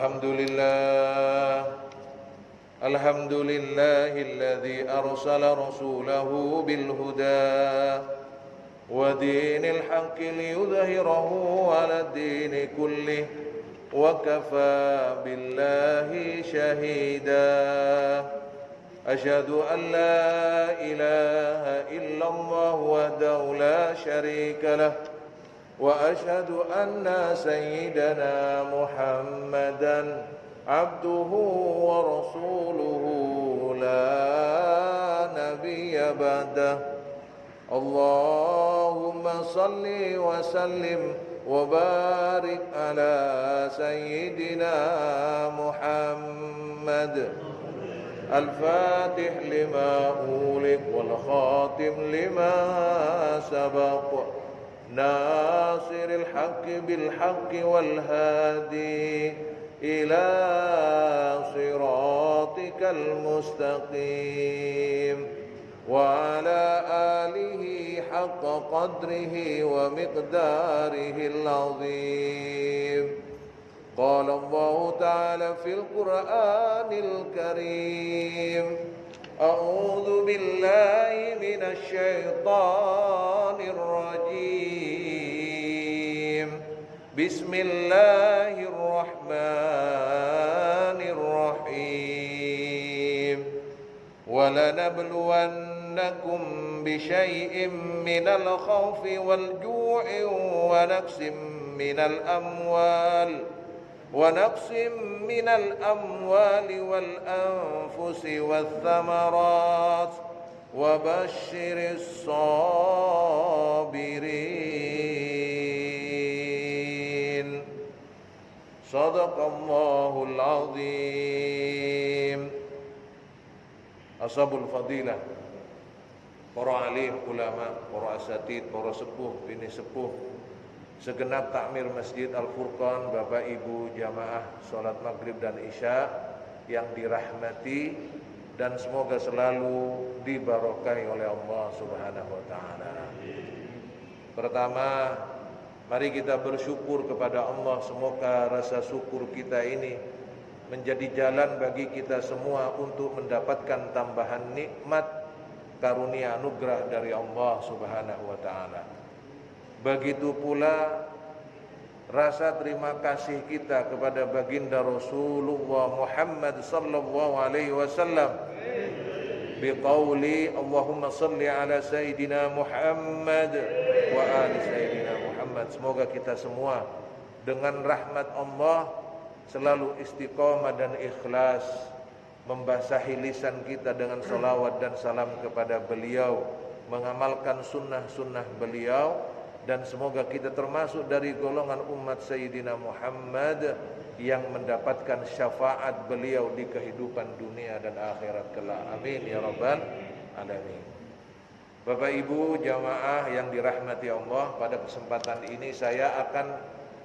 Alhamdulillah Alhamdulillahilladzi arsala rasulahu bil huda wa dinil haqqi liyudhhirahu 'ala ad-dini kullih wa kafaa billahi shahida. Asyhadu an la ilaha illallah wahdahu la syarika lah wa asyhadu anna sayyidana Muhammadan abduhu wa rasuluhu la nabiyya ba'dah. Allahumma salli wa sallim wa barik ala sayyidina Muhammad al-fatih lima ulik wal khatim lima sabaq nasiril haqqi bil haqqi wal hadi ila siratikal mustaqim wa ala alihi haqqa qadrihi wa miqdarihi al-azim. Qala Allah ta'ala fil Qur'anil Karim a'udzu billahi minasy syaithanir rajim. Bismillahirrahmanirrahim. وَلَنَبْلُوَنَّكُمْ بِشَيْءٍ مِّنَ الْخَوْفِ وَالْجُوعِ وَنَقْصٍ مِّنَ الْأَمْوَالِ وَالْأَنفُسِ وَالثَّمَرَاتِ وَبَشِّرِ الصَّابِرِينَ. Shadaqallahul azim. Ashabul fadilah, para alim, ulama, para asatid, para sepuh, bini sepuh, segenap takmir Masjid Al-Furqan, Bapak Ibu jamaah salat maghrib dan isya yang dirahmati dan semoga selalu dibarokahi oleh Allah Subhanahu wa taala. Pertama, mari kita bersyukur kepada Allah. Semoga rasa syukur kita ini menjadi jalan bagi kita semua untuk mendapatkan tambahan nikmat karunia anugerah dari Allah Subhanahu wa taala. Begitu pula rasa terima kasih kita kepada baginda Rasulullah Muhammad sallallahu alaihi wasallam biqauli Allahumma salli ala sayyidina Muhammad wa ali sayyidina Muhammad. Semoga kita semua dengan rahmat Allah selalu istiqamah dan ikhlas membasahi lisan kita dengan salawat dan salam kepada beliau, mengamalkan sunnah-sunnah beliau, dan semoga kita termasuk dari golongan umat Sayyidina Muhammad yang mendapatkan syafaat beliau di kehidupan dunia dan akhirat kelak. Amin ya rabbal alamin. Bapak Ibu jamaah yang dirahmati Allah, pada kesempatan ini saya akan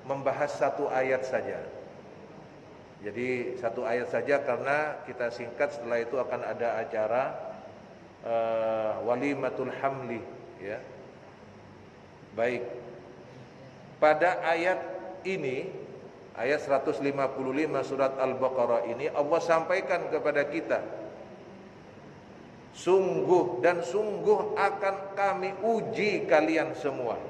membahas satu ayat saja. Jadi satu ayat saja karena kita singkat, setelah itu akan ada acara walimatul hamli ya. Baik. Pada ayat ini, ayat 155 surat Al-Baqarah ini Allah sampaikan kepada kita, sungguh dan sungguh akan kami uji kalian semua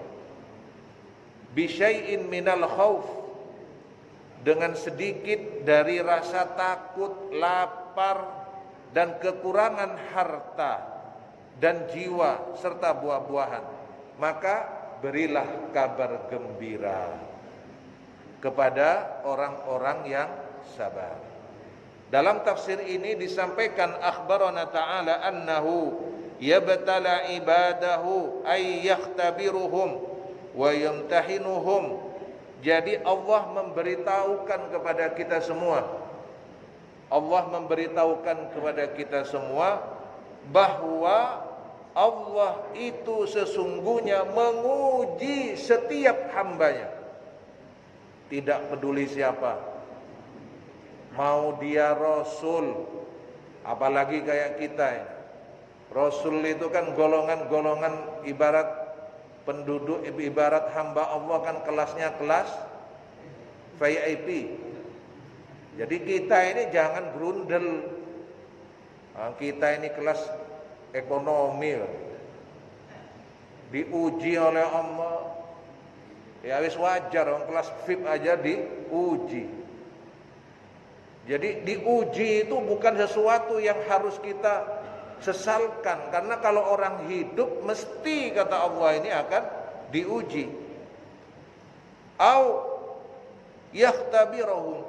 bisyai'in minal khauf, dengan sedikit dari rasa takut, lapar, dan kekurangan harta dan jiwa serta buah-buahan. Maka berilah kabar gembira kepada orang-orang yang sabar. Dalam tafsir ini disampaikan akhbarana ta'ala annahu yabtala ibadahu ay yakhtabiruhum wa yamtahinuhum. Jadi Allah memberitahukan kepada kita semua, bahwa Allah itu sesungguhnya menguji setiap hambanya. Tidak peduli siapa, mau dia Rasul, apalagi kayak kita ya. Rasul itu kan golongan-golongan, ibarat penduduk, ibarat hamba Allah kan kelasnya kelas VIP. Jadi kita ini jangan grundel. Kita ini kelas ekonomi, diuji oleh Allah. Ya wis wajar, orang kelas VIP aja diuji. Jadi diuji itu bukan sesuatu yang harus kita sesalkan, karena kalau orang hidup mesti, kata Allah, ini akan diuji. Au yakhtabirahum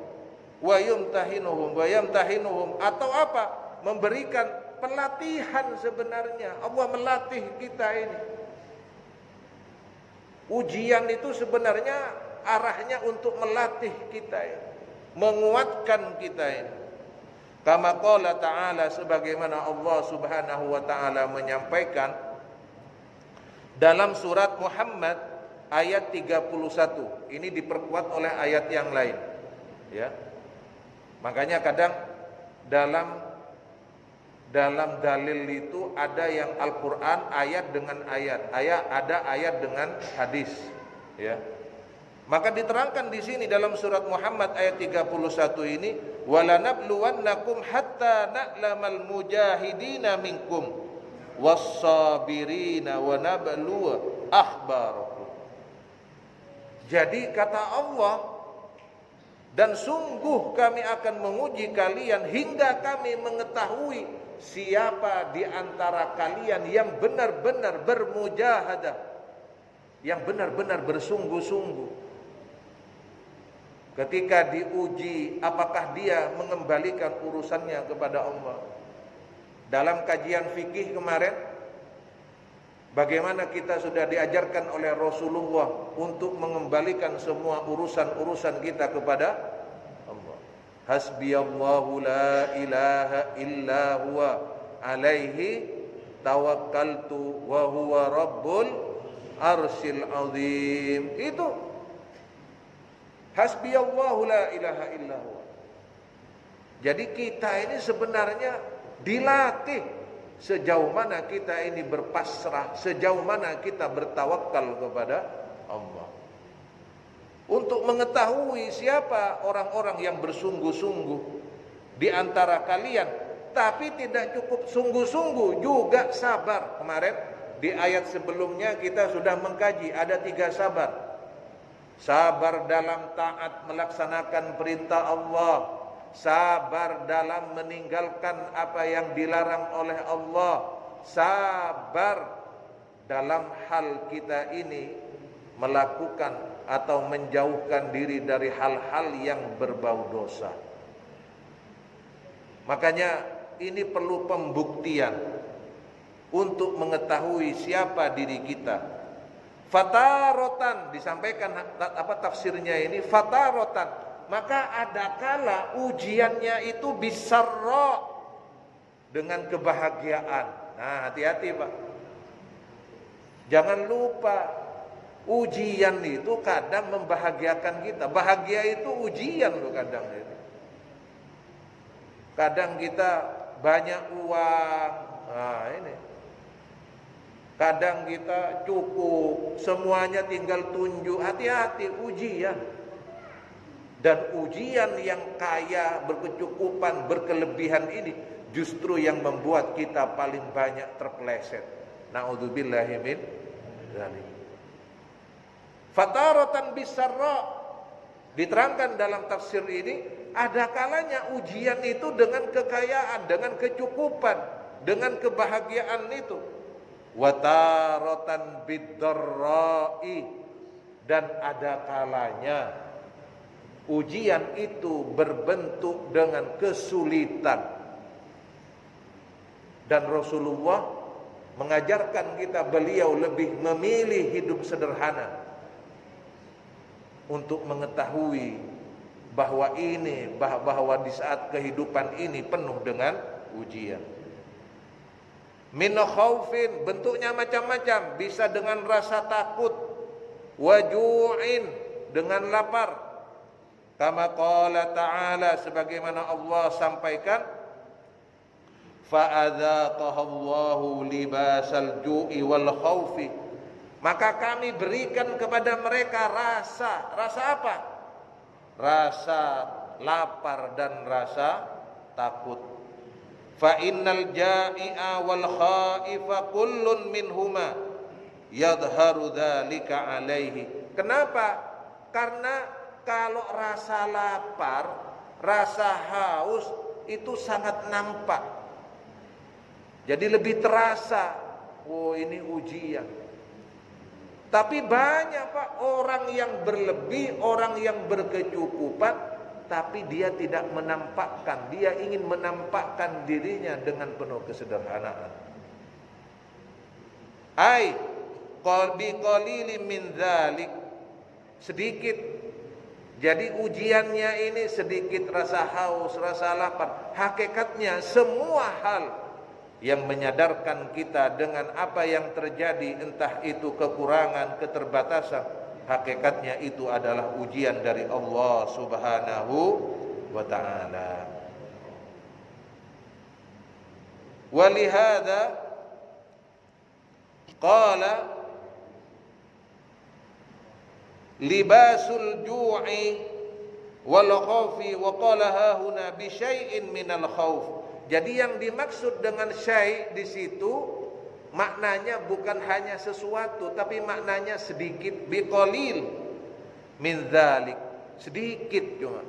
wa yamtahinuhum, atau apa? Memberikan pelatihan. Sebenarnya Allah melatih kita ini. Ujian itu sebenarnya arahnya untuk melatih kita ini, menguatkan kita ini. Kama qala ta'ala, sebagaimana Allah Subhanahu wa ta'ala menyampaikan dalam surat Muhammad ayat 31. Ini diperkuat oleh ayat yang lain, ya. Makanya kadang dalam dalil itu ada yang Al-Qur'an ayat dengan ayat, ada ayat dengan hadis, ya. Maka diterangkan di sini dalam surat Muhammad ayat 31 ini, walanabluwannakum hatta na'lamal mujahidina minkum was-sabirina wa nabluwa akhbarakum. Jadi kata Allah, dan sungguh kami akan menguji kalian hingga kami mengetahui siapa di antara kalian yang benar-benar bermujahadah, yang benar-benar bersungguh-sungguh. Ketika diuji, apakah dia mengembalikan urusannya kepada Allah. Dalam kajian fikih kemarin, bagaimana kita sudah diajarkan oleh Rasulullah untuk mengembalikan semua urusan-urusan kita kepada Allah. Hasbiyallahu la ilaha illa huwa alaihi tawakkaltu wa huwa rabbul arsyil azim. Itu hasbiyallahu la ilaha illa huwa. Jadi kita ini sebenarnya dilatih sejauh mana kita ini berpasrah, sejauh mana kita bertawakal kepada Allah. Untuk mengetahui siapa orang-orang yang bersungguh-sungguh di antara kalian, tapi tidak cukup sungguh-sungguh, juga sabar. Kemarin di ayat sebelumnya kita sudah mengkaji ada 3 sabar. Sabar dalam taat melaksanakan perintah Allah, sabar dalam meninggalkan apa yang dilarang oleh Allah, sabar dalam hal kita ini melakukan atau menjauhkan diri dari hal-hal yang berbau dosa. Makanya ini perlu pembuktian untuk mengetahui siapa diri kita. Fatarotan, disampaikan tafsirnya ini, fatarotan, maka ada kala ujiannya itu bisarra, dengan kebahagiaan. Nah, hati-hati Pak, jangan lupa ujian itu kadang membahagiakan kita. Bahagia itu ujian loh kadang itu. Kadang kita banyak uang, nah ini. Kadang kita cukup, semuanya tinggal tunjuk. Hati-hati, ujian. Dan ujian yang kaya, berkecukupan, berkelebihan ini justru yang membuat kita paling banyak terpeleset. Na'udzubillahi min dzalik. Fataratan bisarra, diterangkan dalam tafsir ini, ada kalanya ujian itu dengan kekayaan, dengan kecukupan, dengan kebahagiaan itu. Wataratan bidarra'i, dan ada kalanya ujian itu berbentuk dengan kesulitan. Dan Rasulullah mengajarkan kita, beliau lebih memilih hidup sederhana untuk mengetahui bahwa di saat kehidupan ini penuh dengan ujian. Min khaufin, bentuknya macam-macam, bisa dengan rasa takut, waju'in, dengan lapar. Kama qala ta'ala, sebagaimana Allah sampaikan, fa'adzaqahallahu libasal ju'i wal khaufi, maka kami berikan kepada mereka rasa apa? Rasa lapar dan rasa takut. Fa innal ja'i'a wal khaifa kullun minhuma yadharu dzalika alaihi. Kenapa? Karena kalau rasa lapar, rasa haus itu sangat nampak. Jadi lebih terasa, oh ini ujian. Tapi banyak Pak orang yang berlebih, orang yang berkecukupan, tapi dia tidak menampakkan, dia ingin menampakkan dirinya dengan penuh kesederhanaan. Ai qalbi qalilin min dzalik, sedikit. Jadi ujiannya ini sedikit rasa haus, rasa lapar. Hakikatnya semua hal yang menyadarkan kita dengan apa yang terjadi, entah itu kekurangan, keterbatasan, hakikatnya itu adalah ujian dari Allah Subhanahu wa ta'ala. Walihada qala libasul ju'i wal khawfi wa qala hahuna bi syai'in minal khawf. Jadi yang dimaksud dengan syai' di situ maknanya bukan hanya sesuatu, tapi maknanya sedikit, biqalil min dzalik, sedikit cuma.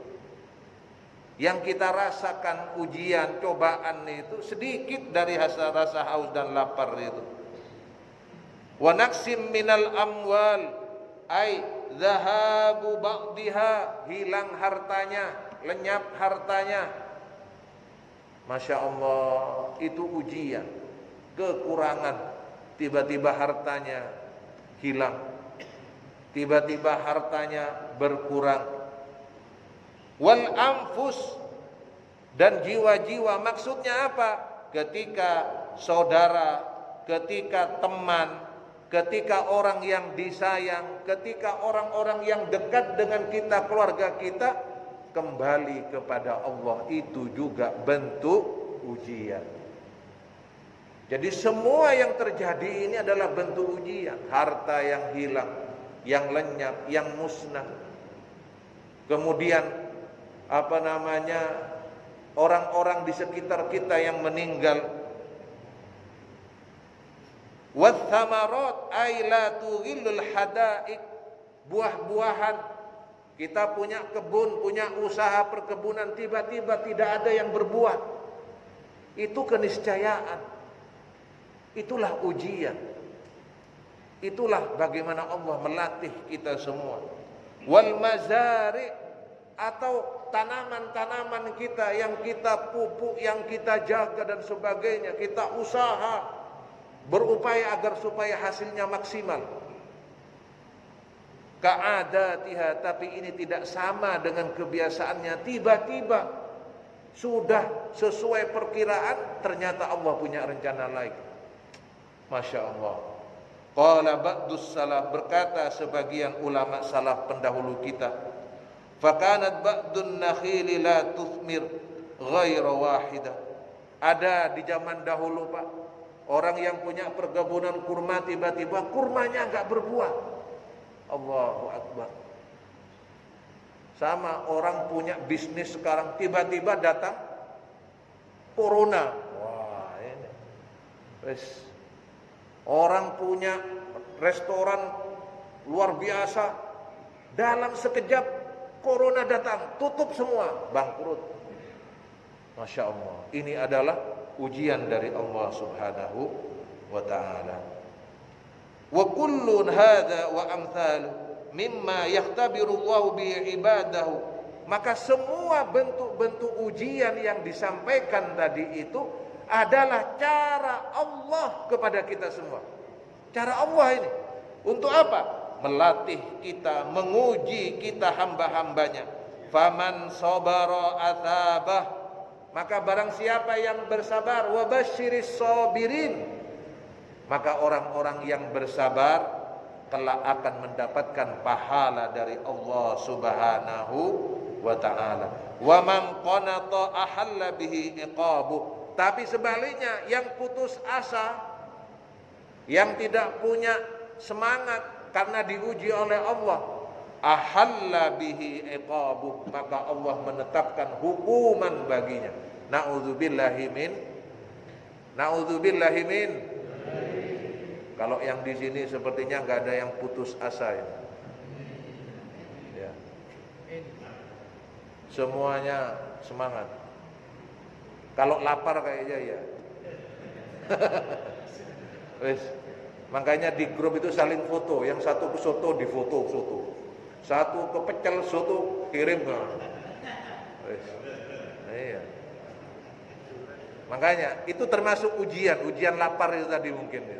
Yang kita rasakan ujian, cobaan itu sedikit dari rasa haus dan lapar itu. Wa naqsim minal amwal, ai zahabu ba'diha, hilang hartanya, lenyap hartanya. Masya Allah, itu ujian, kekurangan, tiba-tiba hartanya hilang, tiba-tiba hartanya berkurang. Wal anfus, dan jiwa-jiwa, maksudnya apa? Ketika saudara, ketika teman, ketika orang yang disayang, ketika orang-orang yang dekat dengan kita, keluarga kita, kembali kepada Allah, itu juga bentuk ujian. Jadi semua yang terjadi ini adalah bentuk ujian. Harta yang hilang, yang lenyap, yang musnah. Kemudian orang-orang di sekitar kita yang meninggal. Wathamarat ay la tughillul hadaik, buah-buahan. Kita punya kebun, punya usaha perkebunan, tiba-tiba tidak ada yang berbuah. Itu keniscayaan. Itulah ujian. Itulah bagaimana Allah melatih kita semua. Wal mazari, atau tanaman-tanaman kita yang kita pupuk, yang kita jaga dan sebagainya, kita usaha, berupaya agar supaya hasilnya maksimal. Ka'adatiha, tapi ini tidak sama dengan kebiasaannya. Tiba-tiba sudah sesuai perkiraan, ternyata Allah punya rencana lain. Masya Allah. Qala ba'dus salaf, berkata sebagian ulama salaf pendahulu kita, fakanat ba'dun nakhili la tuthmir ghaira wahidah. Ada di zaman dahulu Pak, orang yang punya perkebunan kurma, tiba-tiba kurmanya enggak berbuah. Allahu Akbar. Sama orang punya bisnis sekarang, tiba-tiba datang corona. Wah, ini orang punya restoran luar biasa, dalam sekejap corona datang, tutup semua, bangkrut. Masya Allah. Ini adalah ujian dari Allah Subhanahu wa ta'ala. Wa kullun hadza wa amthalu mimma yahtabiru Allah bi ibadahu. Maka semua bentuk-bentuk ujian yang disampaikan tadi itu adalah cara Allah kepada kita semua. Cara Allah ini untuk apa? Melatih kita, menguji kita hamba-hambanya. Faman sabara atabah, maka barang siapa yang bersabar, wa basyiris sabirin, maka orang-orang yang bersabar kelak akan mendapatkan pahala dari Allah Subhanahu wa ta'ala. Wa man qanata ahalla bihi iqabu. Tapi sebaliknya, yang putus asa, yang tidak punya semangat karena diuji oleh Allah, ahalla bihi iqabuh, maka Allah menetapkan hukuman baginya. Na'udzubillahi min. Kalau yang di sini sepertinya nggak ada yang putus asa ya. Ya. Semuanya semangat. Kalau lapar kayaknya ya. Wes. Makanya di grup itu saling foto, yang satu ke soto di foto, satu ke pecel soto kirim ke. Wes. Iya. Makanya itu termasuk ujian lapar itu tadi mungkin. Ya.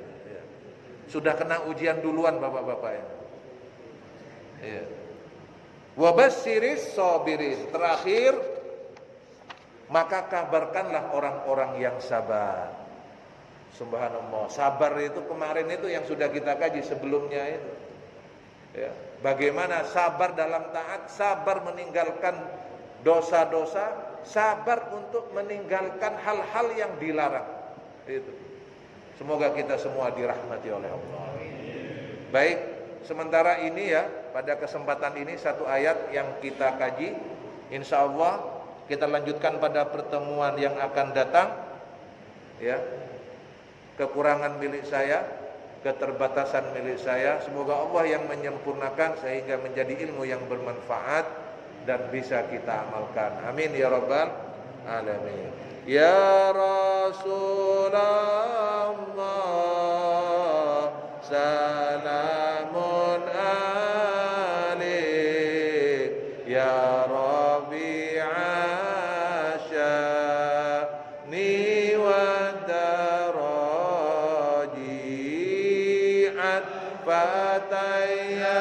Sudah kena ujian duluan bapak-bapak ya. Iya. Wabassiris sabirin. Terakhir, maka kabarkanlah orang-orang yang sabar. Subhanallah. Sabar itu kemarin itu yang sudah kita kaji sebelumnya itu. Ya. Bagaimana sabar dalam taat, sabar meninggalkan dosa-dosa, sabar untuk meninggalkan hal-hal yang dilarang. Itu. Semoga kita semua dirahmati oleh Allah. Baik, sementara ini ya, pada kesempatan ini satu ayat yang kita kaji. Insya Allah kita lanjutkan pada pertemuan yang akan datang. Ya, kekurangan milik saya, keterbatasan milik saya, semoga Allah yang menyempurnakan sehingga menjadi ilmu yang bermanfaat dan bisa kita amalkan. Amin ya rabbal alamin. Ya Rasulullah, salamun alaik ya Rabbi asyani wa daraji'at fataya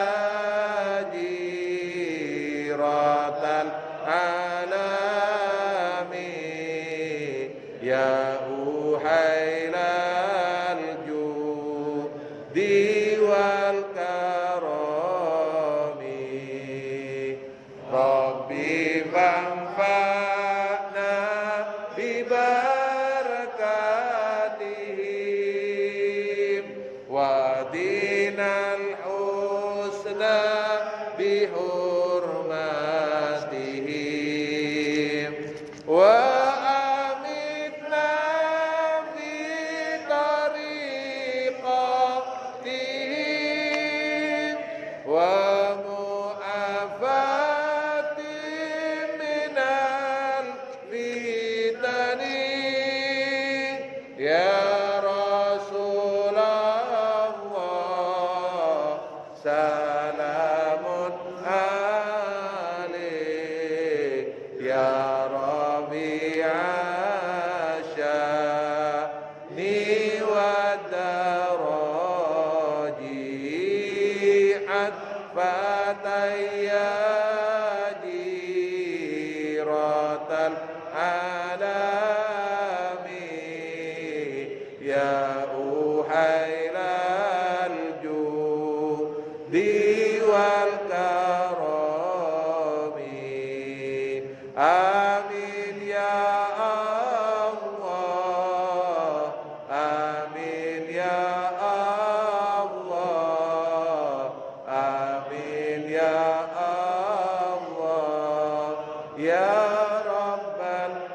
jiratal alami ya uhailal judi wal karami Rabbi fanfa'na bibarakatihim wa dinal husna bihurmatihim wa amitna fi tariqatihim wa mu'afatim minal fitani ya Rasulullah, salamun alaik ya Rabbi asyani wa daraji'at fataya jiratal alami ya uhailal judi wal karami. Amin ya Allah, amin ya Allah, amin ya Allah ya Rabbal.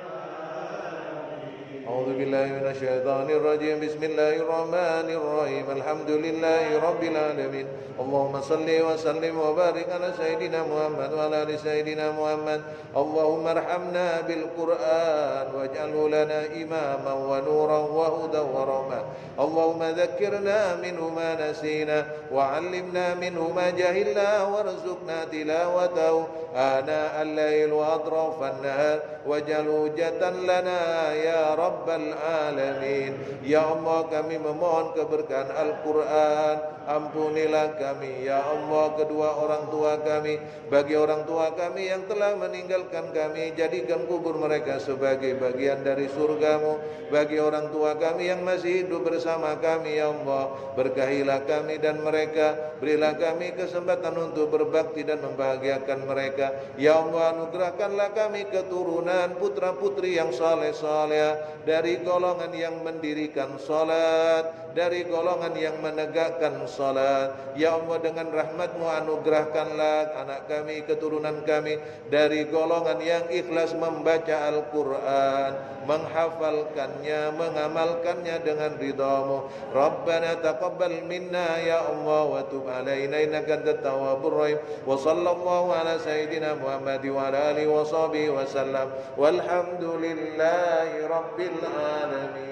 A'udzu billahi minasyaitonir rajim. Bismillahirrahmanirrahim. Alhamdulillahi rabbil alamin. Allahumma salli wa sallim wa barik ala sayyidina Muhammad wa ala ali sayyidina Muhammad. Allahumma arhamna bil Qur'an waj'alhu lana imaman wa nuran wa hudan wa rahmah. Allahumma dhakkirna minhu ma nasina wa 'allimna minhu ma jahilna warzuqna tilawatahu ana al-lail wa atrafan nahar waj'alhu hujjatan lana ya rabbal alamin. Ya Allah, kami memohon keberkahan Al-Quran. Ampunilah kami ya Allah, kedua orang tua kami. Bagi orang tua kami yang telah meninggalkan kami, jadikan kubur mereka sebagai bagian dari surgamu. Bagi orang tua kami yang masih hidup bersama kami ya Allah, berkahilah kami dan mereka. Berilah kami kesempatan untuk berbakti dan membahagiakan mereka. Ya Allah, anugerahkanlah kami keturunan putra-putri yang saleh-saleh, dari golongan yang mendirikan salat, dari golongan yang menegakkan salat. Ya Allah, dengan rahmat-Mu anugerahkanlah anak kami, keturunan kami dari golongan yang ikhlas membaca Al-Quran, menghafalkannya, mengamalkannya dengan ridha-Mu. Rabbana taqabbal minna ya Allah wa tub alaina innaka antat tawwabur rahim. Wa sallallahu ala sayyidina Muhammad wa ala alihi wa sahbihi wa sallam. Walhamdulillahi rabbil alamin.